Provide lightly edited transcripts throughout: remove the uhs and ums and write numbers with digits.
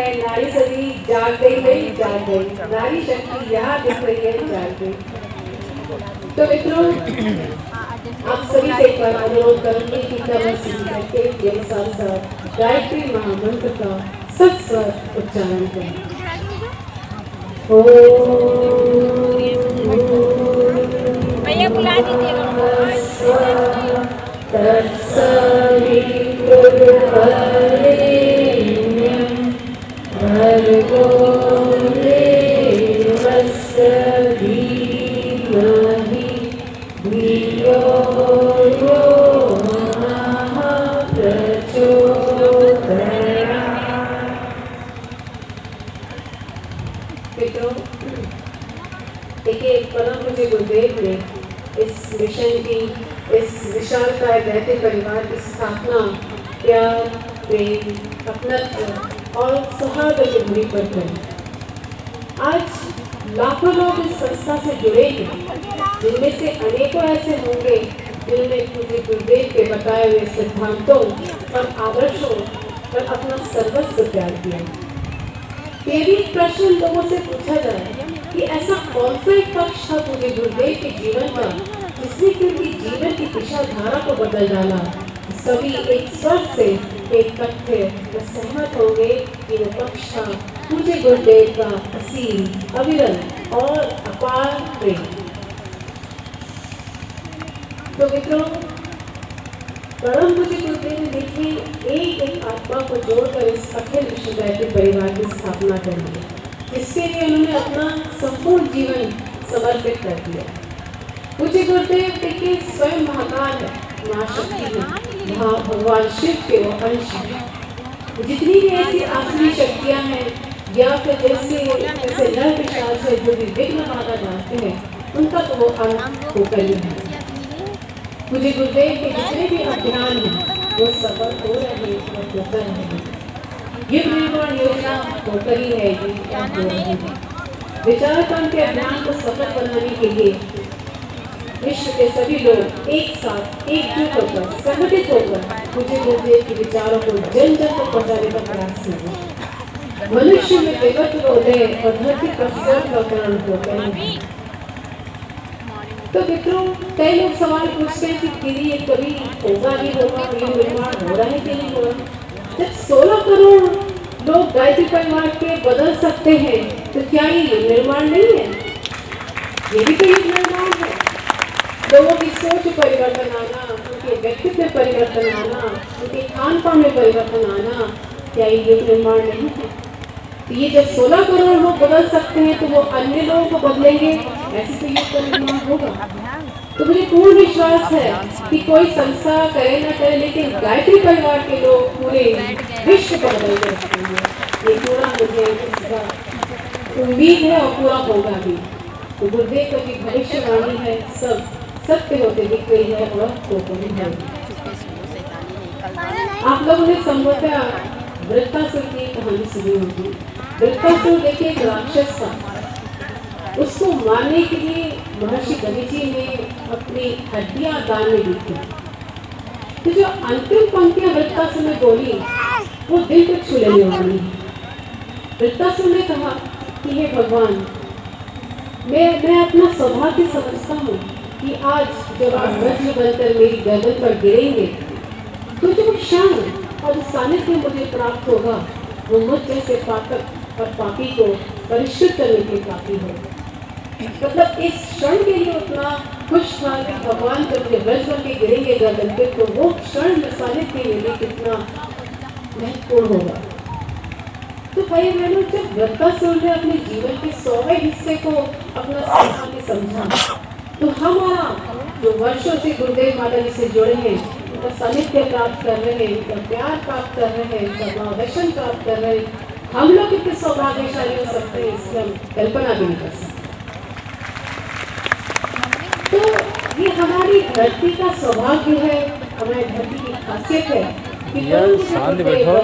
है नारी सदी जाग गई भाई जाग गई, नारी शक्ति यहाँ दिख रही है जाग गई। तो मित्रों आप सभी से एक बार अनुरोध करूंगी कि कमर सीधी करके मेरे साथ साथ गायत्री महामंत्र का सब स्वर उच्चारण करें। भैया बुला दीजिएगा। देखिए परम पूज्य गुरुदेव ने इस मिशन की, इस विशालकाय गायत्री परिवार की स्थापना प्यार, प्रेम, अपनत्व और सौहार्द की धुरी पर करी। आज लाखों लोग इस संस्था से जुड़े हैं, जिनमें से अनेकों ऐसे होंगे जिन्होंने पूज्य गुरुदेव के बताए हुए सिद्धांतों और आदर्शों पर अपना सर्वस्व त्याग दिया। ये भी प्रश्न लोगों से पूछा जाए कि ऐसा कौन सा एक पक्ष था पूज्य गुरुदेव के जीवन का जिसने कि उनकी जीवन की दिशा धारा को बदल डाला। सभी एक स्वर से एक तथ्य में सहमत होंगे कि वो पक्ष था पूज्य गुरुदेव का असीम, अविरल और अपार प्रेम। तो मित्रों परम पूज्य गुरुदेव ने देखिए एक आत्मा को जोड़कर इस अखिल विश्व गायत्री परिवार की स्थापना कर दी, जिसके लिए उन्होंने अपना संपूर्ण जीवन समर्पित कर दिया। पूज्य गुरुदेव देखिए स्वयं महाकाल है, महाशक्ति है, भगवान शिव के वो अंश है। जितनी भी ऐसी आसुरी शक्तियां हैं या फिर जैसे नर पिशाच है जो भी विघ्न बाधा डालते हैं, उनका तो वो अंत होकर ही है। पूज्य गुरुदेव के जितने भी अभियान हैं वो सफल हो रहे और होकर रहे। युग निर्माण योजना होकर ही है, विचारकांड के अभियान को सफल बनाने के लिए विश्व के सभी लोग एक साथ एकजुट होकर, संगठित होकर पूज्य गुरुदेव के विचारों को जन जन तक पहुंचाने का प्रयास किया। मनुष्य में देवत्व उदय और धरती पर स्वर्ग अवतरण होकर ही। तो मित्रों कई लोग सवाल पूछते हैं कि ये कभी होगा नहीं होगा, ये निर्माण हो रहा है कि नहीं हो रहा। जब 16 करोड़ लोग गायत्री परिवार के बदल सकते हैं तो क्या ये निर्माण नहीं है? ये भी तो युग निर्माण है। लोगों की सोच परिवर्तन आना, उनके व्यक्तित्व परिवर्तन आना, उनके खान पान में परिवर्तन आना, क्या ये युग निर्माण नहीं है? तो ये जब 16 करोड़ लोग बदल सकते हैं तो वो अन्य लोगों को बदलेंगे, ऐसे तो युग का निर्माण होगा। तो मुझे पूर्ण विश्वास है कि कोई संस्था करे ना करे, लेकिन गायत्री परिवार के लोग पूरे विश्व को बदल कर रखेंगे। ये पूरा मुझे उम्मीद है और पूरा होगा भी। तो गुरुदेव की भविष्यवाणी है, सब सत्य होते दिख रही है और होते भी है। आप लोगों ने संभवतः वृत्तासुर की कहानी सुनी होगी। वृत्तासुर देखिए एक राक्षस था, उसको मारने के लिए महर्षि दधीचि ने अपनी हड्डियां दान में दी थी। तो जो अंतिम पंक्तियां वृत्तासुर ने बोली वो दिल को छू लेने वाली है। वृत्तासुर ने कहा कि हे भगवान, मैं अपना सौभाग्य समझता हूँ कि आज जब आप वज्र बनकर मेरी गर्दन पर गिरेंगे तो जो क्षण और सानिध्य मुझे प्राप्त होगा वो मुझ जैसे पातक और पापी को परिष्कृत करने के काफी है। मतलब इस क्षण के लिए उतना खुश था कि भगवान जब के वज्र के गिरेंगे गर्दन पे तो वो क्षण सानिध्य के लिए कितना महत्वपूर्ण होगा। तो भाई बहनों, जब वृत्तासुर ने अपने जीवन के 100वें हिस्से को अपना सौभाग्य समझा तो हमारा जो वर्षों से गुरुदेव माता जी से जुड़े हैं, उनका सानिध्य प्राप्त कर रहे हैं, उनका प्यार प्राप्त कर रहे हैं, उनका मार्गदर्शन प्राप्त कर रहे हैं, हम लोग कितने सौभाग्यशाली हो सकते हैं इसकी हम कल्पना भी नहीं कर सकते। तो ये हमारी धरती का सौभाग्य है, हमारी धरती की खासियत है। यार शांत बैठो,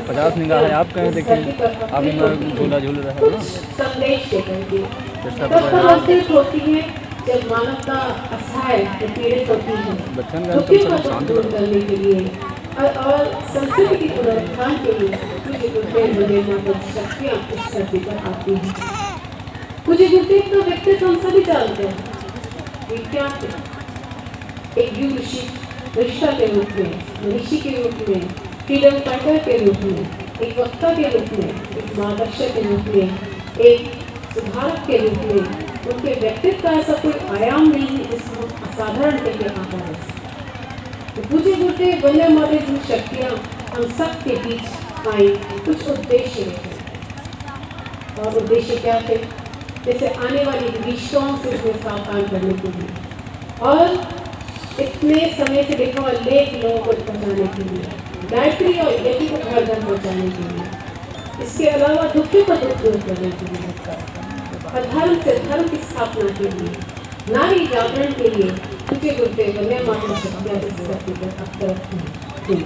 50 निगाह है आप कहीं देखिए, अभी मैं झूला झूल रहा हूँ। संदेश होती है जब मानवता असहाय पीड़ित होती है, दुखियों को दूर करने के लिए और संस्कृति के पुनरुत्थान के लिए पूज्य गुरुदेव वंदे मातरम शक्तियाँ इस धरती पर आती हैं। पूज्य गुरुदेव का व्यक्तित्व हम सभी जानते हैं कि क्या थे। एक युग ऋषि ऋषा के रूप में, ऋषि के रूप में, फ्रीडम फाइटर के रूप में, एक वक्ता के रूप में, एक मार्गदर्शक के रूप में, एक सुधारक के रूप में। उनके व्यक्तित्व का ऐसा कोई आयाम नहीं है जिसको हम असाधारण करके आंका जा सके। तो पूज्य गुरुदेव वंदे मातरम की शक्तियाँ हम सब के बीच आई कुछ उद्देश्य रहे। और उद्देश्य क्या थे? जैसे आने वाली विश्वाओं से इसमें सावधान करने के लिए और इतने समय से लिखा हुआ लेख लोगों को पहुँचाने के लिए, गायत्री और यज्ञ को घर घर पहुँचाने के लिए, इसके अलावा दुखों का दुख दूर करने के लिए, अधर्म से धर्म की स्थापना के लिए, नारी जागरण के लिए पूज्य गुरुदेव वंदे मातरम शक्तियाँ इस धरती पर अवतरित हुई।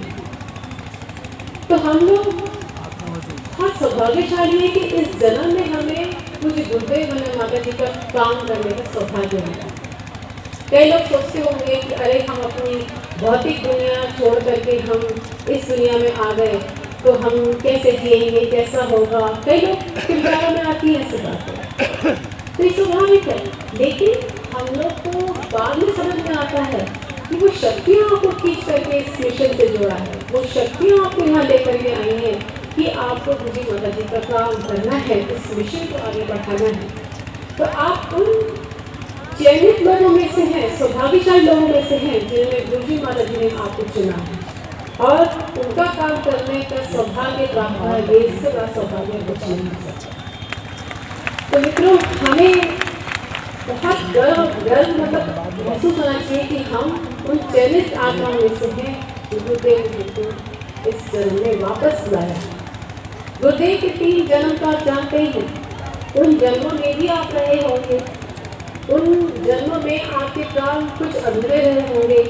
तो हम लोग बहुत सौभाग्यशाली है कि इस जन्म में हमें पूज्य गुरुदेव वंदे मातरम जी का काम करने का सौभाग्य मिला। कई लोग सोचते होंगे कि अरे हम अपनी भौतिक दुनिया छोड़ करके हम इस दुनिया में आ गए तो हम कैसे जिएंगे, कैसा होगा। कई लोग के विचारों में आती है ऐसी बातें, तो ये स्वाभाविक है। लेकिन हम लोग को बाद में समझ में आता है कि वो शक्तियाँ आपको खींच करके इस मिशन से जोड़ा है, वो शक्तियाँ आपको यहाँ लेकर के आई हैं कि आपको पूज्य माता जी का काम करना है, इस मिशन को आगे बढ़ाना है। तो आप उन चयनित लोगों में से हैं, सौभाग्यशाली लोगों में से हैं जिन्हें गुरुजी माता जी ने आपको चुना है और उनका काम करने का सौभाग्य प्राप्त है। ये इससे बड़ा सौभाग्य कुछ नहीं हो सकता। तो मित्रों, हमें बहुत गर्व मतलब महसूस होना चाहिए कि हम उन चयनित आत्माओं में से हैं गुरुदेव जी को इस जन्म में वापस लाया। गुरुदेव के 3 जन्म तो आप जानते ही हैं। उन जन्मों में भी आप रहे होंगे, उन जन्मों में आपके काम कुछ अधूरे रहे होंगे,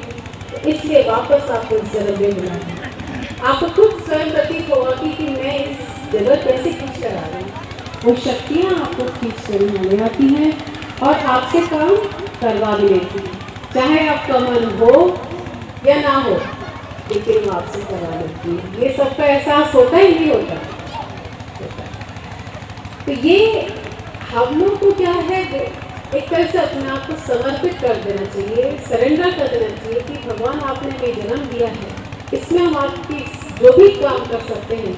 इसलिए वापस आपको इस जन्म में बुलाया। आपको खुद स्वयं प्रतीत होगा कि मैं इस जगह कैसे खींच कर आ रही हूँ। वो शक्तियाँ आपको खींच कर लाने आती हैं और आपसे काम करवा भी लेती हैं, चाहे आपका मन हो या ना हो, लेकिन वो आपसे करवा लेती है। ये सबका एहसास होता ही नहीं होता। तो ये हम लोग को क्या है, एक तरह से अपने आप को समर्पित कर देना चाहिए, सरेंडर कर देना चाहिए कि भगवान आपने हमें जन्म दिया है, इसमें हम आपकी जो भी काम कर सकते हैं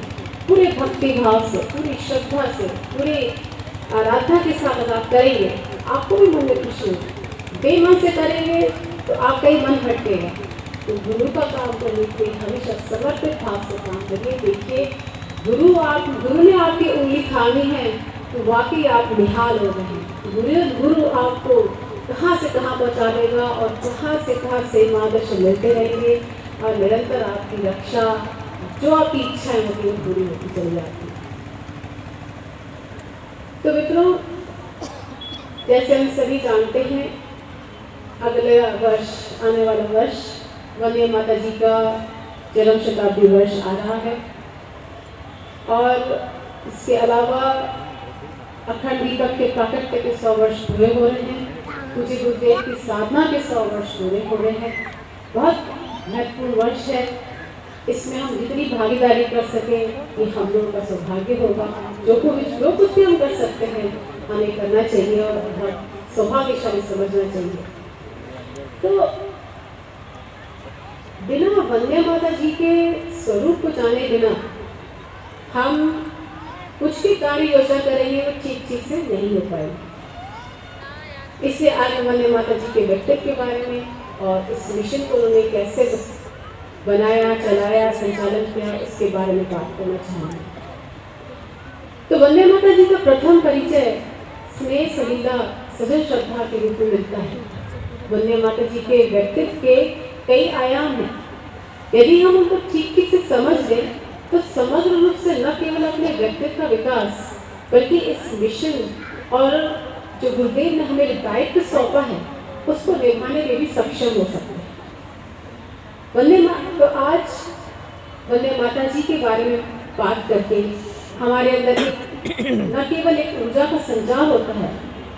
पूरे भक्ति भाव से, पूरी श्रद्धा से, पूरी आराधना के साथ आप करेंगे, आपको भी मन में खुशी होगी। बेमन से करेंगे तो आपका ही मन हटेगा। तो गुरु का काम करने के लिए हमेशा समर्पित भाव से काम करिए। देखिए, गुरु ने आपकी उंगली थामी है तो वाकई आप निहाल हो गए हैं। गुरु आपको कहाँ से कहाँ पहुँचा देगा और कहाँ से मार्गदर्शन मिलते रहेंगे और निरंतर आपकी रक्षा, जो आपकी इच्छाएं होती है पूरी होती चली जाती है। तो मित्रों, जैसे हम सभी जानते हैं, अगले वर्ष, आने वाला वर्ष वंदे माता जी का जन्म शताब्दी वर्ष आ रहा है और इसके अलावा अखंड दीपक के प्राकट्य के 100 वर्ष पूरे हो रहे हैं। पूज्य गुरुदेव की साधना के 100 वर्ष पूरे हो रहे हैं। बहुत महत्वपूर्ण वर्ष है। इसमें हम जितनी भागीदारी कर सकें ये हम लोगों का सौभाग्य होगा। जो कुछ भी हम कर सकते हैं हमें करना चाहिए और बहुत सौभाग्यशाली समझना चाहिए। तो बिना वंदे माता जी के स्वरूप को जाने बिना हम कुछ भी कार्य योजना करेंगे वो ठीक से नहीं हो पाएगी। इसलिए आज हम वंदे माता जी के व्यक्तित्व के बारे में और इस मिशन को उन्होंने कैसे बनाया, चलाया, संचालन किया, इसके बारे में बात करना चाहूँगी। तो वंदे माता जी का प्रथम परिचय स्नेह, सलीला, सजन श्रद्धा के रूप में मिलता है। वंदे माता जी के व्यक्तित्व के कई आयाम हैं। यदि हम उनको ठीक से समझ लें तो समग्र रूप से न केवल अपने व्यक्तित्व का विकास बल्कि इस मिशन और जो गुरुदेव ने हमें दायित्व सौंपा है उसको निभाने में भी सक्षम हो सकते हैं। तो आज वंदे माता जी के बारे में बात करके हमारे अंदर न केवल एक ऊर्जा का संचार होता है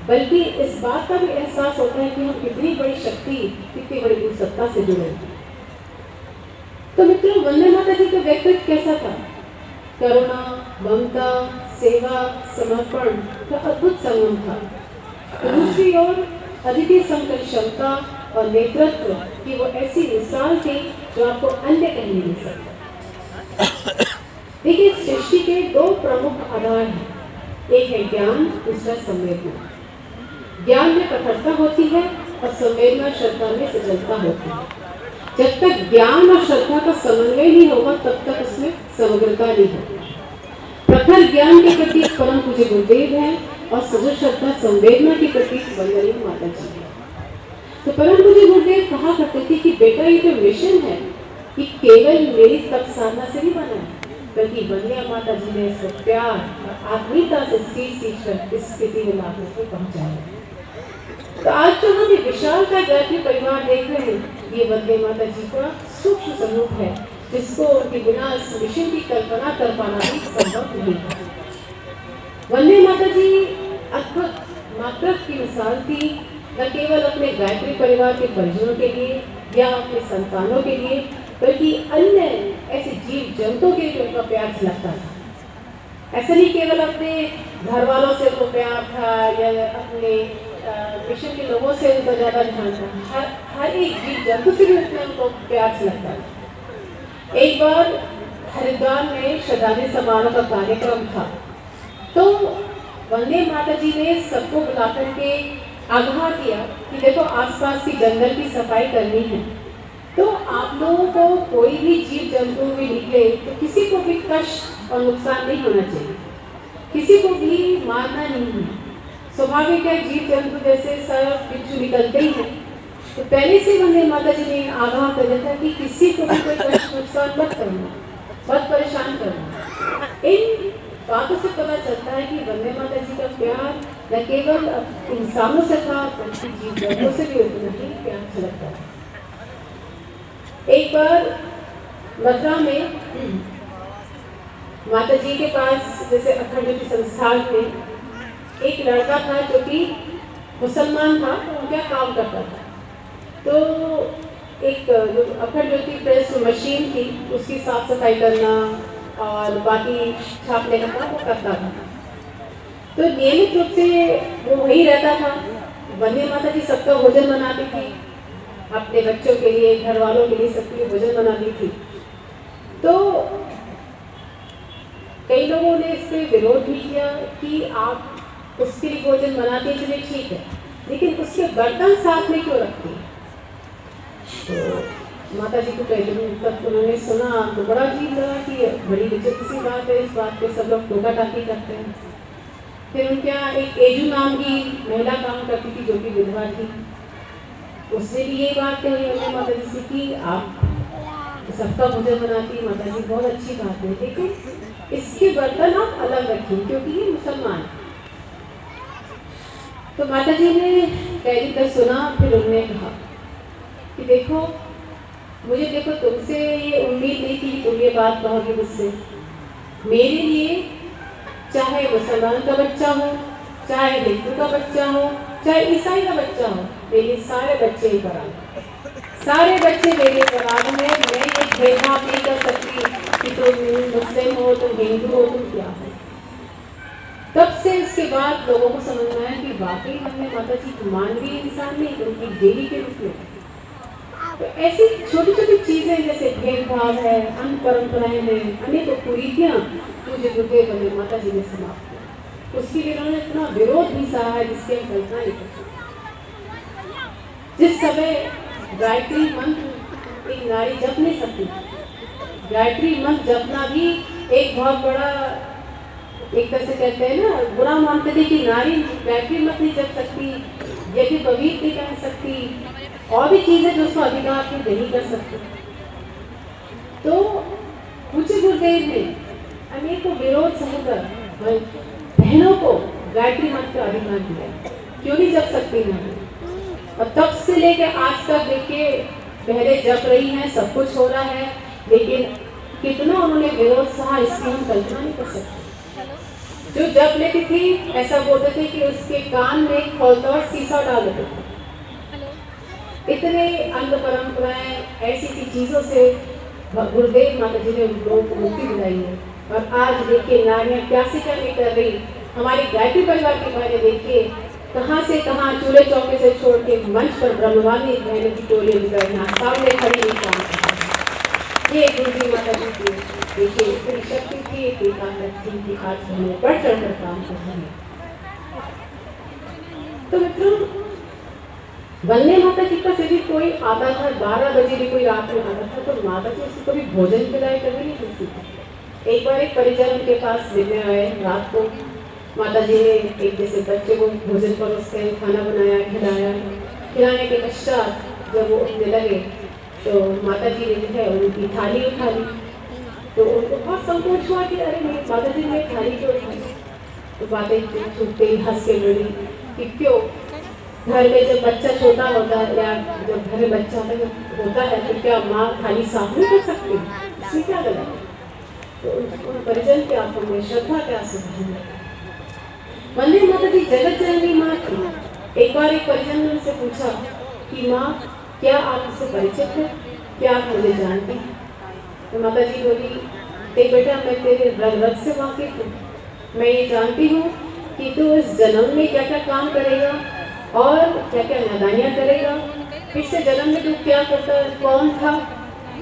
बल्कि इस बात का भी एहसास होता है कि हम कितनी बड़ी शक्ति, कितनी बड़ी गुरु सत्ता से जुड़े हैं। तो मित्रों, वंदे माता जी का व्यक्तित्व कैसा था? करुणा, ममता, सेवा, समर्पण का अद्भुत संगम था। दूसरी ओर अद्वितीय संकल्प क्षमता और नेतृत्व की वो ऐसी मिसाल थी जो आपको अन्य कहीं नहीं मिल सकता। देखिए, सृष्टि के दो प्रमुख आधार हैं, एक है ज्ञान, दूसरा संवेदना। ज्ञान में कठोरता होती है और संवेदना श्रद्धा में सजलता होती है। जब तक ज्ञान और श्रद्धा का समन्वय नहीं होगा तब तक उसमें समग्रता नहीं होगी। प्रखर ज्ञान के प्रति परम पूज्य गुरुदेव है और सजल श्रद्धा संवेदना के प्रति वंदनीय माता जी है। तो परम पूज्य गुरुदेव कहा करते थे कि बेटा, ये जो मिशन है कि केवल मेरी तप साधना से नहीं बना है, बल्कि वंदनीय माता जी ने इसको प्यार और आत्मीयता से सींच कर इस स्थिति में लाने को पहुंचाया। तो आज जो हम ये विशाल का गायत्री परिवार देख रहे हैं, ये वंदे माता जी का सूक्ष्म स्वरूप है, जिसको उनके बिना इस मिशन की कल्पना कर पाना भी संभव नहीं है। वंदे माता जी अद्भुत मातृत्व की मिसाल थी, न केवल अपने गायत्री परिवार के परिजनों के लिए या अपने संतानों के लिए, बल्कि अन्य ऐसे जीव जंतुओं के लिए उनका प्यार झलकता था। ऐसा नहीं केवल अपने घर वालों से उनको प्यार था या अपने मिशन के लोगों से उनका ज़्यादा ध्यान था, हर एक जीव जंतु से भी उनको प्यार से लगता था। एक बार हरिद्वार में श्रद्धांजलि समारोह का कार्यक्रम था, तो वंदे माता जी ने सबको बुलाकर के आगाह किया कि देखो, आसपास की जंगल की सफाई करनी है, तो आप लोगों को कोई भी जीव जंतु में निकले तो किसी को भी कष्ट और नुकसान नहीं होना चाहिए, किसी को भी मारना नहीं है। स्वाभाविक है, जीव जंतु जैसे सर्प बिच्छू निकलते ही हैं, तो पहले से वंदे माता जी ने आगाह कर दिया था कि किसी को भी कोई कष्ट नुकसान मत करना, मत परेशान करना। इन बातों से पता चलता है कि वंदे माता जी का प्यार न केवल इंसानों से था, बल्कि जीव जंतुओं से भी उतना ही प्यार छलकता है। एक बार मथुरा में माता जी के पास जैसे अखंड ज्योति संस्थान में एक लड़का था जो कि मुसलमान था, तो उनका काम करता था। तो एक जो अखंड ज्योति प्रेस मशीन थी, उसकी साफ सफाई करना और बाकी छापने का काम वो करता था। तो नियमित रूप से वो वहीं रहता था। वंदे माता जी सबका भोजन बनाती थी, अपने बच्चों के लिए, घर वालों के लिए, सबके लिए भोजन बनाती थी। तो कई लोगों ने इस पर विरोध भी किया कि आप उसके लिए भोजन बनाते हैं, चलिए ठीक है, लेकिन उसके बर्तन साथ में क्यों रखते हैं? तो माता जी को पहले तक उन्होंने सुना तो बड़ा अजीब लगा कि बड़ी दिलचस्प सी बात है, इस बात पे सब लोग टोका टाकी करते हैं। फिर उनके यहाँ एक एजू नाम की महिला काम करती थी जो कि विधवा थी, उसने भी ये बात कही उन्होंने माता जी से कि आप सबका भोजन बनाती, माता जी बहुत अच्छी बात है, लेकिन इसके बर्तन आप अलग रखिए क्योंकि ये मुसलमान है। तो माता जी ने पहली बार सुना, फिर उन्होंने कहा कि देखो, मुझे देखो तुमसे ये उम्मीद नहीं थी कि तुम ये बात कहोगे मुझसे। मेरे लिए चाहे मुसलमान का बच्चा हो, चाहे हिंदू का बच्चा हो, चाहे ईसाई का बच्चा हो, मेरे सारे बच्चे ही बराबर, सारे बच्चे मेरे बराबर हैं। मैं ये भेदभाव नहीं कर सकती कि तुम मुस्लिम हो, तुम हिंदू हो, तुम क्या हो। तब से इसके बाद लोगों को समझ में आया कि वाकई हमने माता जी मानवीय इंसान नहीं, उनकी देवी के रूप में। तो ऐसी छोटी छोटी चीजें जैसे भेदभाव है, अन्य परंपराएं हैं, अनेकों कुरीतियां पूज्य गुरुदेव वंदे माता जी ने समाप्त किया। उसके लिए उन्होंने इतना विरोध भी सहा है जिसकी हम कल्पना नहीं कर सकते। जिस समय गायत्री मंत्र एक नारी जप नहीं सकती, गायत्री मंत्र जपना भी एक बहुत बड़ा, एक तरह से कहते हैं ना, बुरा मानते थे कि नारी गायत्री मंत्र नहीं जप सकती, ये भी पवित्र नहीं कह सकती, और भी चीजें जो उसको अधिकार की नहीं कर सकती। तो पूज्य गुरुदेव ने अनेकों विरोध सहकर बहनों को गायत्री मंत्र का अधिकार दिया, क्यों नहीं जप सकती नारी। और तब से लेकर आज तक देखिए बहनें जप रही हैं, सब कुछ हो रहा है, लेकिन कितना उन्होंने विरोध सहा इसकी हम कल्पना नहीं कर सकते। जो जप लेती थी ऐसा बोलते थे कि उसके कान में खोलता शीशा डाल देते थे। इतने अंध परंपराएं, ऐसी चीजों से गुरुदेव माता जी ने उन लोगों को मुक्ति दिलाई है। और आज देखिए नारियां क्या से क्या नहीं कर रही। हमारे गायत्री परिवार के बारे देखिए, कहाँ से कहाँ चूल्हे चौके से छोड़ के मंच पर ब्रह्मवाणी बहनों की टोली निकल यहाँ सामने खड़ी नहीं काम कर। ये गुरु जी माता जी की देखिए इतनी शक्ति थी, इतनी ताकत थी कि आज हमें बढ़ चढ़ कर काम कर रहे हैं। तो मित्रों, वंदे माता जी का से भी कोई आता था, 12 बजे भी कोई रात में आता था, तो माता जी उसको कभी भोजन पिलाए कभी नहीं पूछती थी। एक बार एक परिजन उनके पास मिलने आए रात को। माता जी ने एक जैसे बच्चे को भोजन परोसते खाना बनाया, खिलाया। खिलाने के पश्चात जब वो उठने लगे तो माता जी ने जो है उनकी थाली उठा ली। तो उनको बहुत संकोच हुआ कि अरे मेरी माता जी ने थाली क्यों उठाई। तो बातें छूटते ही हंस के बोली कि क्यों, घर में जब बच्चा छोटा होता है या जब घर में बच्चा होता है तो क्या माँ थाली साफ नहीं कर सकती, इसमें क्या गलत है। तो उन परिजन के आंखों में श्रद्धा के आंसू बहने लगे। वंदे माता जी जगत जननी माँ थी। एक बार एक परिजन ने उनसे पूछा कि माँ क्या आप इससे परिचित हैं, क्या आप मुझे जानते हैं। तो माता जी बोली, देख बेटा मैं तेरे रग रग से वाकिफ हूँ, मैं ये जानती हूँ कि तू इस जन्म में क्या क्या काम करेगा और क्या क्या नादानियाँ करेगा। पिछले जन्म में तू क्या करता कौन था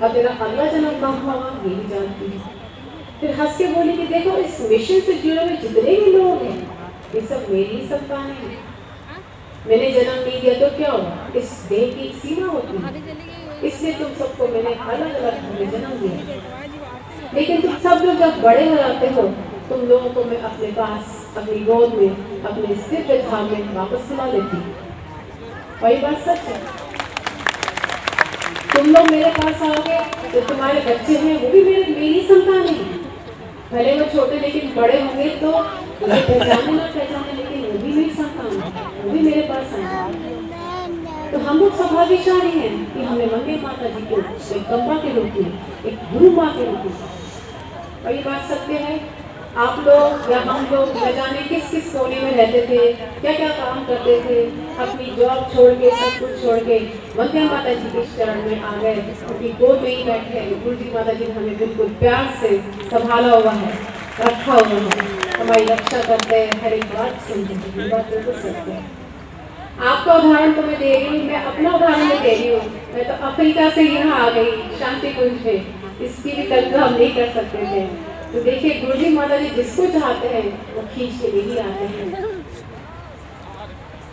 और तेरा अगला जन्म कहाँ होगा ये भी जानती हूँ। फिर हंस के बोली कि देखो इस मिशन से जुड़े हुए जितने भी लोग हैं ये सब मेरी संतानें हैं। मैंने जन्म नहीं दिया तो क्या होगा, इस देह की एक सीमा होती है, इसलिए तुम सबको मैंने अलग अलग में जन्म दिया। लेकिन तुम सब लोग जब बड़े हो जाते हो तुम लोगों को मैं अपने पास अपनी गोद में अपने स्थिर धाम में वापस बुला लेती हूँ। वही बात सच है। तुम लोग मेरे पास आओगे तो तुम्हारे बच्चे हैं वो भी मेरी संतान हैं। भले वो छोटे लेकिन बड़े होंगे तो मुझे पहचाने ना पहचाने लेकिन वो भी मेरी संतान है, वो भी मेरे पास आएंगे। तो हम लोग सौभाग्यशाली हैं कि हमें वंदे माता जी को एक गंगा के रूप में, एक गुरु माँ के रूप में। और ये बात सत्य है, आप लोग या हम लोग न जाने किस किस कोने में रहते थे, क्या क्या काम करते थे, अपनी जॉब छोड़ के सब कुछ छोड़ के वंदे माता जी के चरण में आ गए, क्योंकि गोद में ही बैठे गुरु जी माता जी ने हमें बिल्कुल प्यार से संभाला हुआ है, रखा हुआ है, हमारी रक्षा करते हैं, हर एक बात सुनते हैं। बात बिल्कुल सत्य है। आपका उदाहरण तो मैं दे रही हूँ, मैं अपना उदाहरण में दे रही हूँ। मैं तो अफ्रीका से यहाँ आ गई शांति कुंज में, इसकी भी कल्पना हम नहीं कर सकते थे। तो देखिए गुरु जी माता जी जिसको चाहते हैं वो खींच के नहीं आते हैं।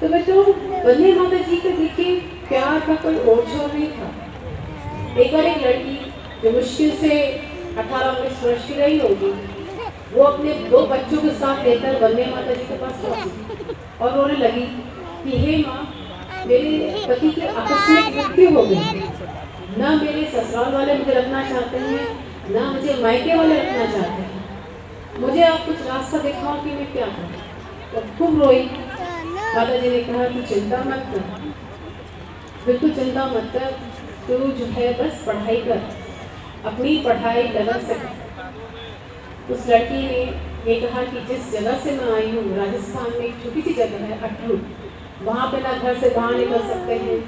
तो बच्चों वंदे माता जी का देखिए प्यार का कोई और छोर नहीं था। एक बार एक लड़की जो मुश्किल से 18-19 वर्ष की रही होगी, वो अपने 2 बच्चों के साथ लेकर वंदे माता जी के पास पहुंची और रोने लगी कि हे माँ, मेरे पति की आकस्मिक मृत्यु हो गई, ना मेरे ससुराल वाले मुझे रखना चाहते हैं, ना मुझे मायके वाले रखना चाहते हैं, मुझे आप कुछ रास्ता दिखाओ कि मैं क्या करूँ। तो खूब रोई। माता जी ने कहा कि चिंता मत कर, बिल्कुल चिंता मत कर, तू जो है बस पढ़ाई कर, अपनी पढ़ाई लगन से कर। उस लड़की ने ये कहा कि जिस जगह से मैं आई हूँ राजस्थान में एक छोटी सी जगह है अटरू, वहाँ पे ना घर से बाहर निकल सकते हैं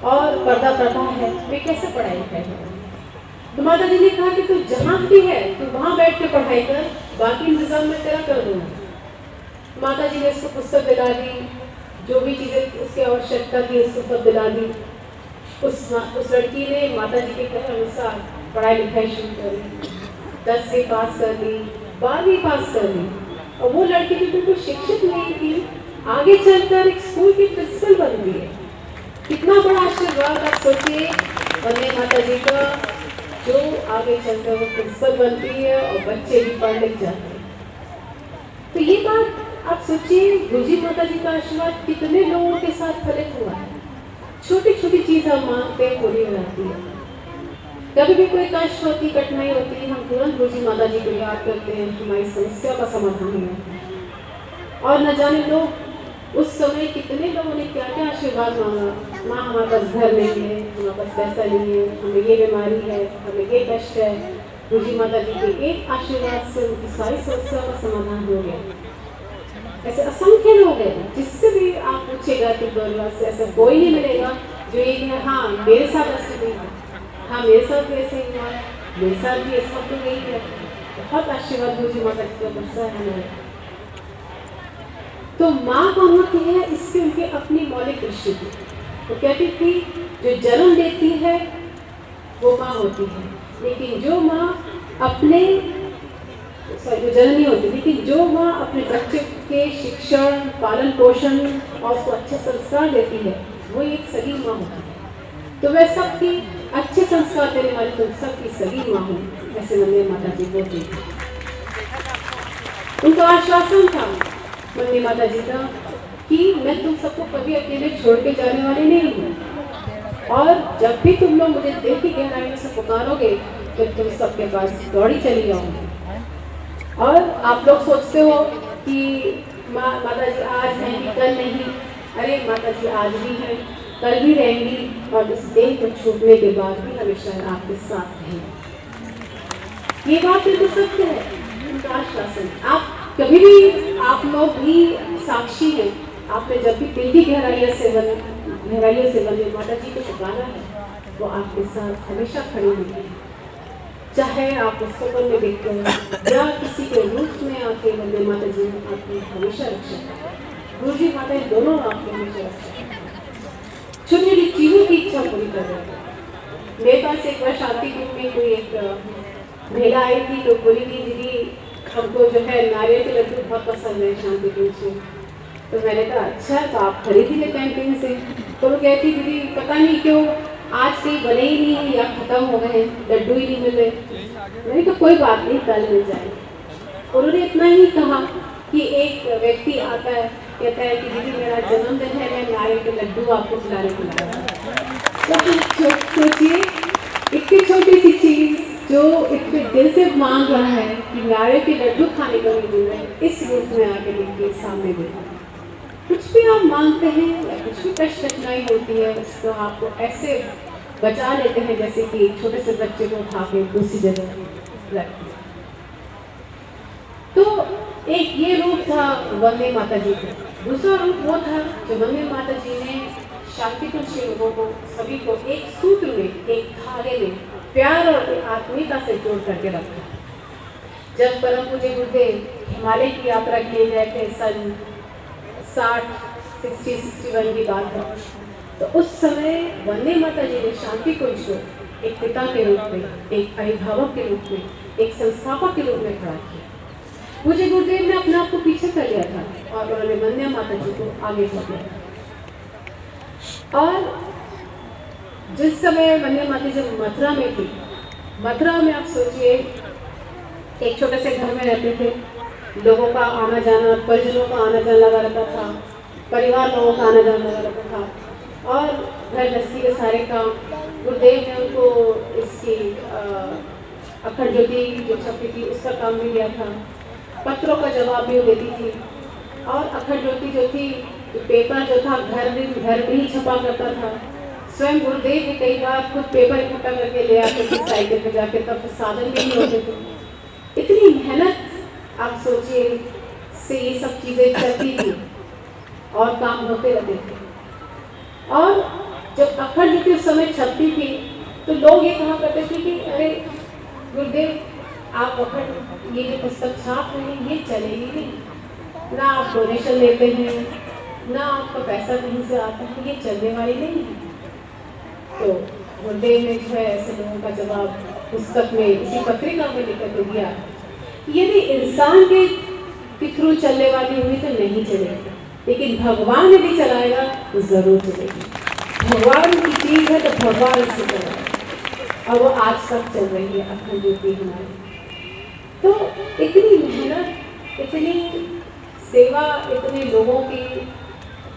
और पर्दा प्रथा है, मैं कैसे पढ़ाई करूँ। तो माता जी ने कहा कि तू जहाँ भी है तू वहाँ बैठ के पढ़ाई कर, बाकी इंतजाम मैं तेरा कर दूँगी। माता जी ने उसको पुस्तक दिला दी, जो भी चीज़ें उसकी आवश्यकता थी उसको सब दिला दी। उस लड़की ने माता जी के कहे अनुसार पढ़ाई लिखाई शुरू करी, 10वीं पास कर ली, 12वीं पास कर ली। और वो लड़की जो बिल्कुल शिक्षित नहीं थी, आगे चलकर एक स्कूल की प्रिंसिपल बन गई है। कितना बड़ा आशीर्वाद आप सोचिए वंदे माता जी का, जो आगे चलकर वो प्रिंसिपल बनती है और बच्चे भी पढ़ लिख जाते हैं। तो ये बात आप सोचिए, गुरु जी माता जी का आशीर्वाद कितने लोगों के साथ फलित हुआ है। छोटी छोटी चीज़ हम मांगते हैं पूरी हो जाती है। कभी भी कोई कष्ट होती, कठिनाई होती है, हम तुरंत गुरु जी माता जी को याद करते हैं, हमारी समस्या का समाधान है। और न जाने लोग उस समय कितने लोगों ने क्या क्या आशीर्वाद मांगा। माँ हमारे पास घर नहीं है, हमारे पास पैसा नहीं है, हमें ये बीमारी है, हमें ये कष्ट है। गुरु जी माता जी के एक आशीर्वाद से उनकी सारी समस्या का समाधान हो गया। ऐसे असंख्य लोग हैं, जिससे भी आप पूछेगा कि परिवार से ऐसा कोई नहीं मिलेगा जो ये है हाँ मेरे साथ ऐसे नहीं है, हाँ मेरे साथ भी ऐसे ही हुआ, मेरे साथ भी ऐसा तो नहीं है। बहुत आशीर्वाद गुरुजी माता जी का बरसा है हमारे। तो माँ कौन होती है, इसकी उनकी अपनी मौलिक दृष्टि थी। वो कहती थी जो जन्म देती है वो माँ होती है, लेकिन जो माँ अपने जो जन्म नहीं होती, लेकिन जो माँ अपने बच्चे के शिक्षण, पालन पोषण और उसको अच्छे संस्कार देती है वो एक सगी माँ होती है। तो मैं सबकी अच्छे संस्कार देने वाली तुम सबकी सगी माँ हूँ, ऐसे वंदे माता जी बोलती थी। उनका आश्वासन था वंदे माता जी का कि मैं तुम सबको कभी अकेले छोड़ के जाने वाली नहीं हूँ, और जब भी तुम लोग मुझे देख के गहराई से पुकारोगे तो तुम सबके पास दौड़ी चली जाऊंगी। और आप लोग सोचते हो कि माता जी आज नहीं कल नहीं, अरे माता जी आज भी है, कल भी रहेंगी, और इस देह को छूटने के बाद भी हमेशा आपके साथ रहेंगी। ये बात बिल्कुल सत्य है, उनका आश्वासन। आप कभी भी, आप लोग भी साक्षी हैं, आपने जब भी दिल की गहराइयों से वंदे माता जी को पुकारा है, वो आपके साथ हमेशा खड़ी होगी। चाहे आप पुस्तकों में देखते हैं या किसी के रूप में आके वंदे माता जी आपकी हमेशा रक्षा करें। गुरुजी माता दोनों आपकी हमेशा रक्षा करें। छोटी छोटी चीजों की इच्छा पूरी कर रहे हैं। मेरे पास एक बार शांति ग्रुप में कोई एक महिला आई थी, तो बोली थी दीदी हमको जो है नारियल के लड्डू बहुत पसंद है शांति ग्रुप से। तो मैंने कहा अच्छा, तो आप खरीदी ले कैंटीन से। तो वो कहती दीदी पता नहीं क्यों आज कहीं बने ही नहीं या खत्म हो गए, लड्डू ही नहीं मिले। मैंने कहा कोई बात नहीं, कल मिल जाएंगे। उन्होंने इतना ही कहा कि एक व्यक्ति आता है, कहता है कि दीदी मेरा जन्मदिन है, मैं नारियल के लड्डू आपको खिलाने को लाया। तो सोचिए इतनी छोटी सी चीज जो इतने दिल से मांग रहा है कि नारियल के लड्डू खाने को नहीं मिल रहे, इस रूप में आके देखिए सामने देखिए। कुछ भी आप मांगते हैं या कुछ भी कष्ट कठिनाई होती है, उसको आपको ऐसे बचा लेते हैं जैसे कि एक छोटे से बच्चे को उठा के दूसरी जगह रख दिया। तो एक ये रूप था वंदे माता जी का। दूसरा रूप वो था जो वंदे माता जी ने शांति कुंज के लोगों को, सभी को एक सूत्र में, एक धागे में प्यार और आत्मीयता से जोड़ करके रखा। जब परम पूज्य गुरुदेव हिमालय की यात्रा किए गए थे सन 61 की बात है, तो उस समय वंदे माता जी ने शांति कुंज को एक पिता के रूप में, एक अभिभावक के रूप में, एक संस्थापक के रूप में खड़ा किया। पूज्य गुरुदेव ने अपने आप को पीछे कर लिया था और उन्होंने वंदे माता जी को आगे कर दिया था। और जिस समय वंदे माता जी मथुरा में थी, मथुरा में आप सोचिए एक छोटे से घर में रहते थे, लोगों का आना जाना, परिजनों का आना जाना लगा रहता था, परिवार लोगों का आना जाना लगा रहता था, और घर गृहस्थी के सारे काम गुरुदेव ने उनको इसकी अखंड ज्योति जो छपी थी उसका काम भी लिया था, पत्रों का जवाब भी वो देती थी, और अखंड ज्योति जो थी तो पेपर जो था घर में ही छपा करता था। स्वयं गुरुदेव भी कई बार खुद पेपर इकट्ठा करके ले आते थे साइकिल पे जाके, तब तो साधन भी नहीं होते थे। इतनी मेहनत आप सोचिए से ये सब चीजें चलती थी और काम होते रहते थे। और जब अखंड ज्योति उस समय छपती थी तो लोग ये कहा करते थे कि अरे गुरुदेव आप अखंड ये जो पुस्तक छाप रहे हैं ये चलेगी नहीं, ना आप डोनेशन लेते हैं, ना आपका पैसा कहीं से आता है, ये चलने वाली नहीं है। तो गुरुदेव ने जो है ऐसे लोगों का जवाब पुस्तक में, इसी पत्रिका में लिख कर दिया, यदि इंसान के थ्रू चलने वाली हुई तो नहीं चलेगी, लेकिन भगवान यदि चलाएगा तो जरूर चलेगी। भगवान की चीज है तो भगवान से चलाएगा, और वो आज तक चल रही है अखंड ज्योति हमारी। तो इतनी मेहनत, इतनी सेवा, इतने लोगों की,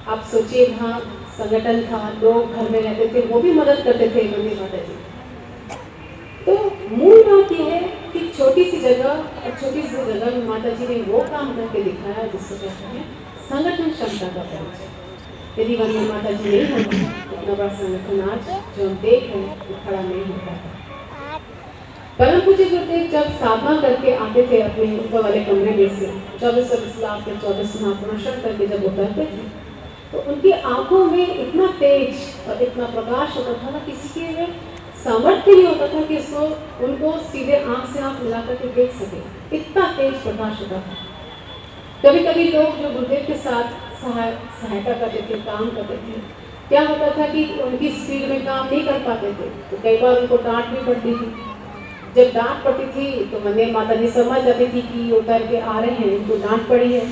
आप सोचिए वहाँ संगठन था, लोग घर में रहते थे, वो भी मदद करते थे वंदे माता जी। तो मूल बात यह है कि छोटी सी जगह और छोटी सी जगह में माता जी ने वो काम करके दिखाया जिससे कहते हैं संगठन क्षमता का परिचय। यदि वंदे माता जी नहीं होती इतना बड़ा संगठन आज जो हम देख रहे हैं वो खड़ा नहीं होता था। परम पूज्य गुरुदेव जब साधना करके आते थे अपने ऊपर वाले कमरे में से 24 लाख के 24 महापुरुषों करके जब उतरते थे तो उनकी आंखों में इतना तेज और इतना प्रकाश होता था ना, किसी के सामर्थ्य नहीं होता था कि इसको उनको सीधे आंख से आंख मिला करके देख सके, इतना तेज प्रकाश होता था। कभी कभी लोग जो गुरुदेव के साथ सहायता करते थे, काम करते थे, क्या होता था कि उनकी स्पीड में काम नहीं कर पाते थे तो कई बार उनको डांट भी पड़ती थी। जब डांट पड़ती थी तो वंदे माता जी समझ जाती थी कि उतर के आ रहे हैं, उनको डांट पड़ी है।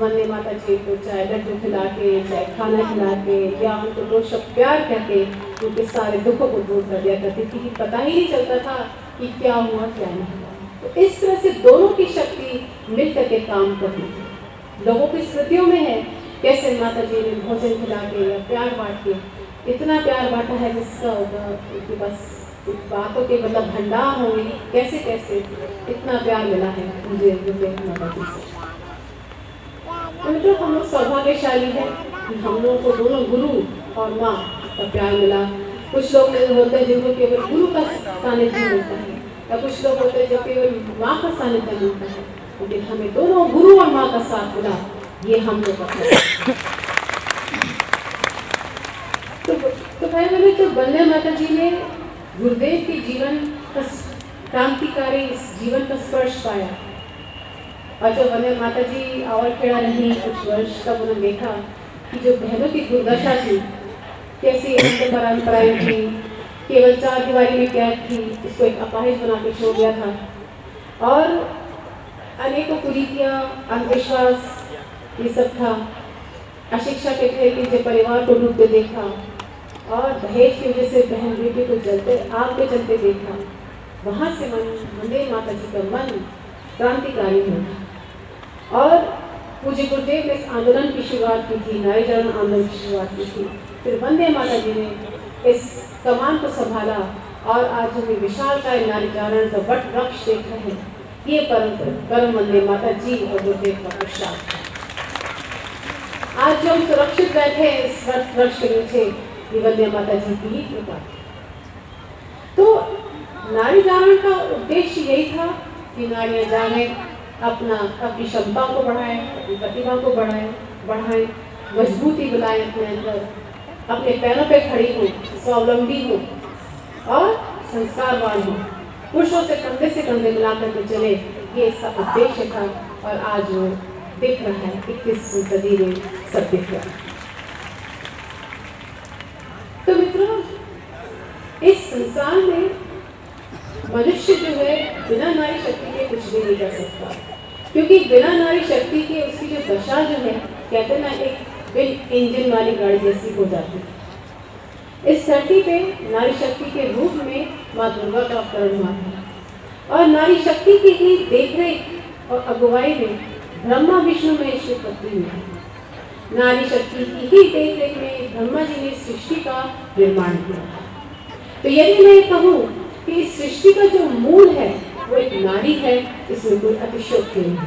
वंदे माता जी को चाहे लड्डू खिला के, चाहे खाना खिला के, या उनको दो शब्द प्यार करके उनके सारे दुखों को दूर कर दिया करती थी कि पता ही नहीं चलता था कि क्या हुआ क्या नहीं हुआ। तो इस तरह से दोनों की शक्ति मिल करके काम करती थी। लोगों की स्मृतियों में है कैसे माता जी ने भोजन खिला के या प्यार बांट के, इतना प्यार बांटा है जिसका होगा उनके बस बातों के मतलब भंडार होंगे, कैसे कैसे इतना प्यार मिला है मुझे माता जी से। तो हम लोग सौभाग्यशाली है कि हम लोगों को दोनों गुरु और माँ का प्यार मिला। कुछ लोग होते हैं जिनको केवल गुरु का सानिध्य मिलता है, या कुछ लोग होते हैं जो केवल माँ का सानिध्य मिलता है, लेकिन हमें दोनों गुरु और माँ का साथ मिला, ये हम लोग का तो भाई मैंने तो वंदे माता जी ने गुरुदेव के जीवन का क्रांतिकारी जीवन का स्पर्श पाया। और जब वंदे माता जी और खेड़ा रही कुछ वर्ष, तब उन्होंने देखा कि जो बहनों की दुर्दशा थी, कैसी उनकी परंपराएं थी, केवल 4 दीवारी में कैद थी, इसको एक अपाहिज बना के छोड़ दिया था। और अनेकों कुरीतियाँ, अंधविश्वास ये सब था। अशिक्षा के थे कि जो परिवार को डूबते देखा, और दहेज की वजह से बहन बेटी को जलते आग पे चलते देखा। वहाँ से वंदे माता जी का मन क्रांतिकारी हुआ और पूज्य गुरुदेव ने इस आंदोलन की शुरुआत की थी, नारी जागरण आंदोलन की शुरुआत की थी। फिर वंदे माता जी ने इस कमान को संभाला और आज हमें विशालकाय नारी जागरण का वट वृक्ष देख रहे हैं। ये परम वंदे माता जी और गुरुदेव का प्रसाद। आज जो हम सुरक्षित बैठे इस वट वृक्ष के नीचे, ये वंदे माता जी की ही कृपा। तो नारी जागरण का उद्देश्य यही था कि नारियां जागें, अपनी क्षमता को बढ़ाएं, अपनी प्रतिभा को बढ़ाएं, मजबूती बुलाएं अपने अंदर, अपने पैरों पे खड़ी हो, स्वावलंबी हो और संस्कारवान हो, पुरुषों से कंधे मिला करके चले। ये इसका उद्देश्य था और आज वो दिख रहा है 21वीं सदी में सब दिख रहा है। तो मित्रों, इस संसार में मनुष्य जो है बिना नारी शक्ति के कुछ भी नहीं कर सकता, क्योंकि बिना नारी शक्ति के उसकी जो दशा जो है, कहते ना, एक बिन इंजन वाली गाड़ी जैसी हो जाती है। इस धरती पे नारी शक्ति के रूप में माँ दुर्गा का अवतरण हुआ है और नारी शक्ति की ही देखरेख और अगुवाई में ब्रह्मा विष्णु महेश की उत्पत्ति हुई है। नारी शक्ति की ही देखरेख में ब्रह्मा जी ने सृष्टि का निर्माण किया। तो यदि मैं कहूँ कि इस सृष्टि का जो मूल है वो एक नारी है, इसमें कोई अतिशयोक्ति नहीं है।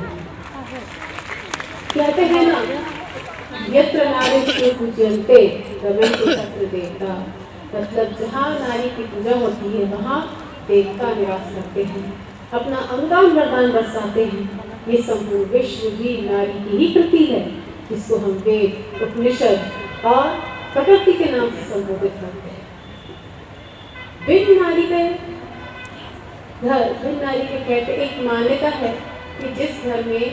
कहते हैं ना, यत्र नारी पूज्यन्ते रमन्ते तत्र देवता, मतलब जहाँ नारी की पूजा होती है वहाँ देवता निवास करते हैं, अपना अनुदान वरदान बरसाते हैं। ये संपूर्ण विश्व भी नारी की ही कृति है, जिसको हम वेद, उपनिषद और प्रकृति के नाम से संबोधित करते हैं। बिन नारी के कहते एक मान्यता है कि जिस घर में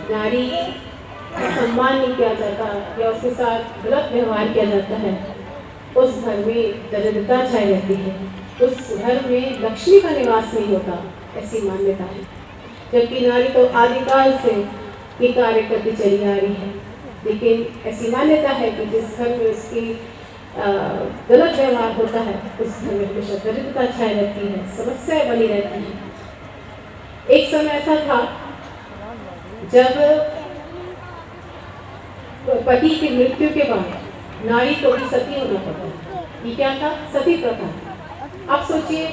नारी का सम्मान नहीं किया जाता या उसके साथ गलत व्यवहार किया जाता है, उस घर में दरिद्रता छाई रहती है, उस घर में लक्ष्मी का निवास नहीं होता, ऐसी मान्यता है। जबकि नारी तो आदिकाल से ये कार्य करती चली आ रही है, लेकिन ऐसी मान्यता है कि जिस घर में उसकी गलत व्यवहार होता है, उस घर में हमेशा दरिद्रता छाई रहती है, समस्याएं बनी रहती हैं। एक समय ऐसा था जब पति की मृत्यु के बाद नारी को भी सती होना पड़ता। ये क्या था? सती प्रथा। अब सोचिए,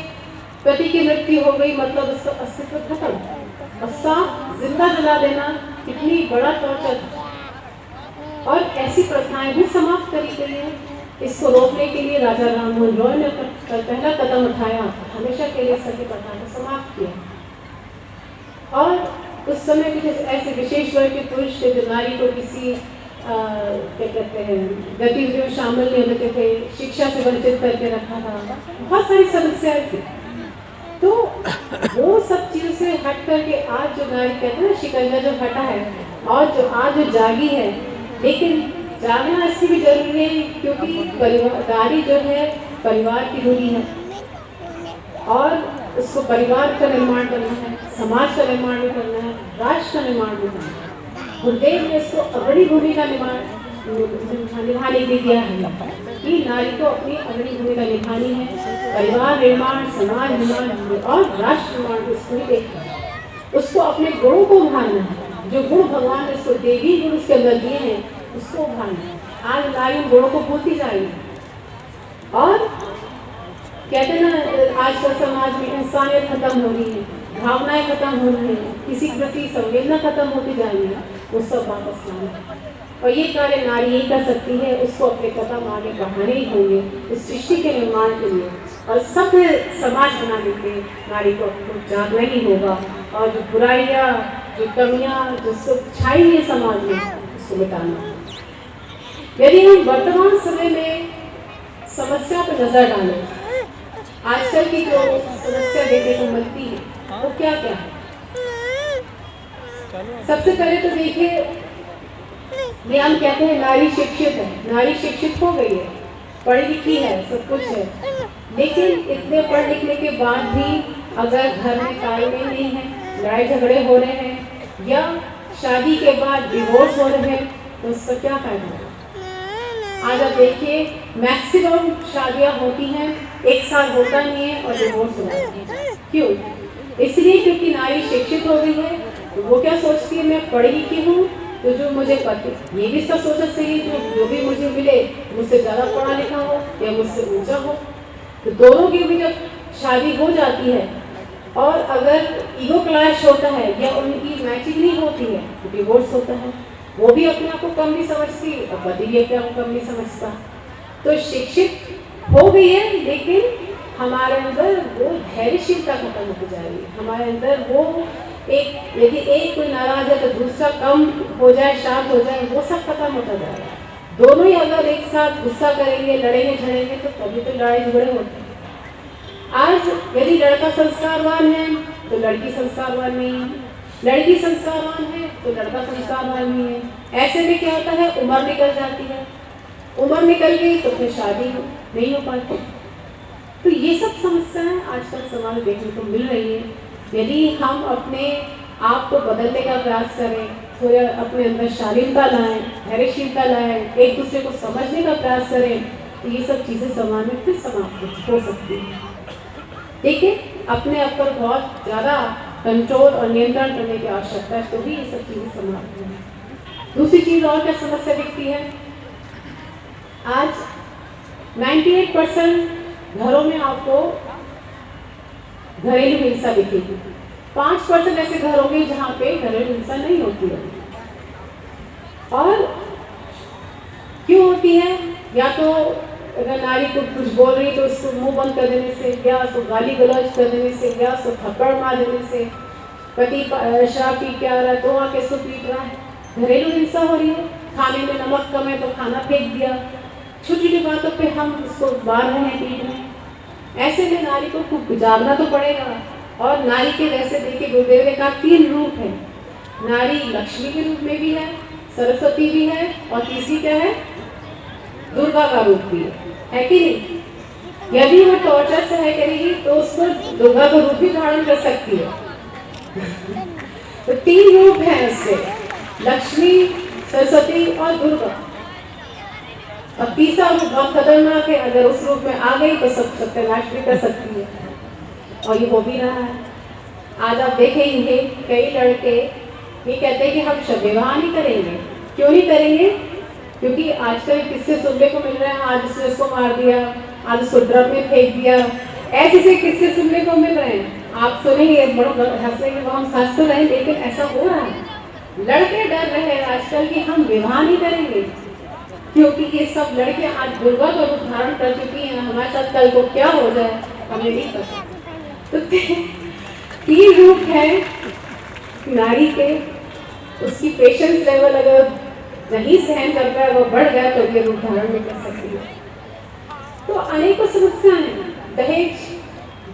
पति की मृत्यु हो गई मतलब उसका अस्तित्व खत्म, और साथ जिंदा जला देना कितनी बड़ा टॉर्चर था। और ऐसी प्रथाएं भी समाप्त करी गई है। इसको रोकने के लिए राजा राममोहन रॉय ने पहला कदम उठाया, हमेशा के लिए सती प्रथा को समाप्त किया। और उस समय कुछ ऐसे विशेष वर्ग के पुरुष थे जो नारी को किसी क्या कहते हैं गतिविधियों में शामिल नहीं होते थे, शिक्षा से वंचित करके रखा था, बहुत सारी समस्याएं थी। तो वो सब चीज़ों से हट करके आज जो नारी कहते हैं ना, शिकंजा जो हटा है और जो आज जो जागी है, लेकिन जागना इसकी भी जरूरी है क्योंकि परिवार नारी जो है परिवार की धुरी है और उसको परिवार का निर्माण करना है, समाज का निर्माण भी करना है, राष्ट्र का निर्माण भी करना है। गुरुदेव ने इसको अग्रणी भूमिका निभाने के लिए दिया है कि नारी को अपनी अग्रणी भूमिका निभानी है, परिवार निर्माण, समाज निर्माण और राष्ट्र निर्माण इसको ही देखना है। उसको अपने गुणों को उभारना है, जो गुण भगवान ने उसको देवी गुण उसके अंदर दिए हैं उसको उभारना है। आज नारी उन गुणों को भूलती जा रही है और कहते हैं ना, आज का समाज में इंसानियत खत्म हो रही है, भावनाएं खत्म हो रही है, किसी के प्रति संवेदना खत्म होती जा रही है, वो सब वापस लाना है। और ये कार्य नारी ही कर सकती है, उसको अपने कदम आगे बढ़ाने ही होंगे इस सृष्टि के निर्माण के लिए और सभ्य समाज बनाने के लिए नारी को जागना ही होगा और जो बुराइयाँ, जो कमियाँ, जो सब छाई हुई है समाज में, उसको मिटाना। यदि हम वर्तमान समय में समस्या पर नजर डालें, आजकल की जो समस्या देखने को मिलती है वो क्या क्या है? सबसे पहले तो देखिए, हम कहते हैं नारी शिक्षित है, नारी शिक्षित हो गई है, पढ़ी लिखी है, सब कुछ है, लेकिन इतने पढ़ लिखने के बाद भी अगर घर में तालमेल नहीं है, लड़ाई झगड़े हो रहे हैं या शादी के बाद डिवोर्स हो रहे हैं, तो उसका क्या फायदा है? आज आप देखिए मैक्सिमम शादियां होती हैं, एक साल होता नहीं है और डिवोर्स हो जाती है। क्यों? इसलिए क्योंकि नारी शिक्षित हो गई है, तो वो क्या सोचती है, मैं पढ़ी लिखी हूँ तो जो मुझे पति, ये भी इसका सोचना चाहिए जो भी मुझे मिले मुझसे ज़्यादा पढ़ा लिखा हो या मुझसे ऊंचा हो। तो दोनों की भी जब शादी हो जाती है और अगर ईगो क्लैश होता है या उनकी मैचिंग नहीं होती है तो डिवोर्स होता है। वो भी अपने आप को कम नहीं समझती और पति भी अपने आप को कम नहीं समझता। तो शिक्षित हो गई है लेकिन हमारे अंदर वो धैर्यशीलता खत्म होती जा रही है। हमारे अंदर वो एक, यदि एक कोई नाराज है तो दूसरा कम हो जाए, शांत हो जाए, वो सब खत्म होता जा रहा है। दोनों ही अगर एक साथ गुस्सा करेंगे, लड़ेंगे झड़ेंगे तो कभी तो लड़ाई झगड़े होते हैं। आज यदि लड़का संस्कारवान है तो लड़की संस्कारवान नहीं है, लड़की संस्कारवान है तो लड़का संस्कारवान नहीं है। ऐसे में क्या होता है, उम्र निकल जाती है, उम्र निकल गई तो फिर शादी नहीं हो पाती। तो ये सब समस्याएं आजकल समाज में देखने को मिल रही है। यदि हम अपने आप को बदलने का प्रयास करें, थोड़ा अपने अंदर शालीनता लाएं, धैर्यशीलता लाएं, एक दूसरे को समझने का प्रयास करें, तो ये सब चीज़ें समाज में फिर समाप्त हो सकती हैं। देखिए, अपने आप पर बहुत ज़्यादा कंट्रोल और नियंत्रण करने की आवश्यकता है, तो भी ये सब चीज़ें समाप्त होंगी। दूसरी चीज़ और क्या समस्या दिखती है, आज 98% घरों में आपको घरेलू हिंसा दिखेगी। 5% ऐसे घर होंगे जहाँ पे घरेलू हिंसा नहीं होती है। और क्यों होती है? या तो अगर नारी को कुछ बोल रही तो उसको मुंह बंद कर देने से, या उसको गाली गलौज कर देने से, या उसको थप्पड़ मार देने से, पति शराब पी के आ रहा है तो आके इसको पीट रहा है, घरेलू हिंसा हो रही है। खाने में नमक कम है तो खाना फेंक दिया, छोटी छोटी बातों पे हम उसको मार रहे हैं, पीट रहे हैं। ऐसे में नारी को खूब जागना तो पड़ेगा। और नारी के वैसे देखिए गुरुदेव ने कहा 3 रूप है, नारी लक्ष्मी के रूप में भी है, सरस्वती भी है और तीसरी क्या है, दुर्गा का रूप भी है कि नहीं? यदि वो टॉर्चर सह करेगी तो उसको दुर्गा का रूप भी धारण कर सकती है। तो 3 रूप हैं उसके, लक्ष्मी, सरस्वती और दुर्गा। अब तीसरा रूप बहुत खतरनाक है, अगर उस रूप में आ गई तो सब सत्यानाश भी कर सकती है और ये हो भी रहा है। आज आप देखेंगे कई लड़के ये कहते हैं कि हम शब विवाह नहीं करेंगे। क्यों नहीं करेंगे? क्योंकि आजकल किस्से सुनने को मिल रहे हैं, आज उसने उसको मार दिया, आज उसको ड्रम में फेंक दिया, ऐसे से किस्से सुनने को मिल रहे हैं। आप सुनेंगे बड़ो हंसेंगे, हम हंस तो रहे, लेकिन ऐसा हो रहा है। लड़के डर रहे हैं आजकल कि हम विवाह नहीं करेंगे, क्योंकि ये सब लड़के आज दुर्गा का रूप धारण कर चुकी हैं। हमारे साथ कल को क्या हो जाए हमें नहीं पता। तो 3 रूप है नारी के, उसकी पेशेंस लेवल अगर नहीं सहन कर पाया, वो बढ़ गया तो ये रूप धारण नहीं कर सकती है। तो अनेकों समस्याएं हैं।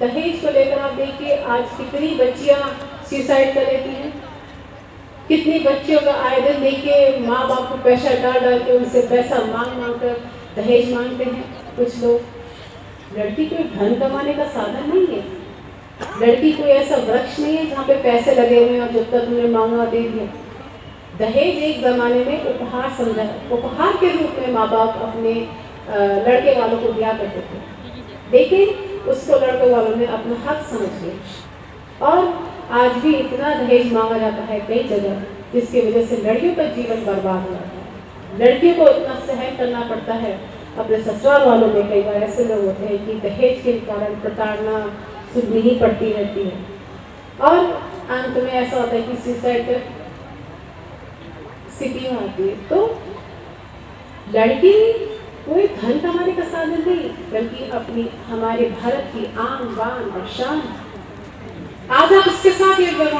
दहेज को लेकर आप देखिए, आज कितनी बच्चियां सुसाइड कर लेती हैं, कितनी बच्चियों का आए दिन देखिए माँ बाप को पैसा डाल के उनसे पैसा मांग कर दहेज मांगते हैं कुछ लोग। लड़की कोई धन कमाने का साधन नहीं है, लड़की कोई ऐसा वृक्ष नहीं है जहाँ पे पैसे लगे हुए हैं और जब तक उन्हें मांगा दे दिया। दहेज एक जमाने में उपहार समझा, उपहार के रूप में माँ बाप अपने लड़के वालों को दिया करते थे, लेकिन उसको लड़के वालों ने अपना हक समझ लिया और आज भी इतना दहेज मांगा जाता है कई जगह, जिसकी वजह से लड़कियों का जीवन बर्बाद हो जाता है। लड़कियों को इतना सहन करना पड़ता है। अपने ससुराल वालों में कई बार ऐसे लोग होते हैं कि दहेज के कारण प्रताड़ना सुननी ही पड़ती रहती है और अंत में ऐसा होता है कि सुसाइड स्थिति में आती है। तो लड़की कोई धन कमाने का साधन नहीं, बल्कि अपनी हमारे भारत की आन बान और शान। आज आप इसके साथ ये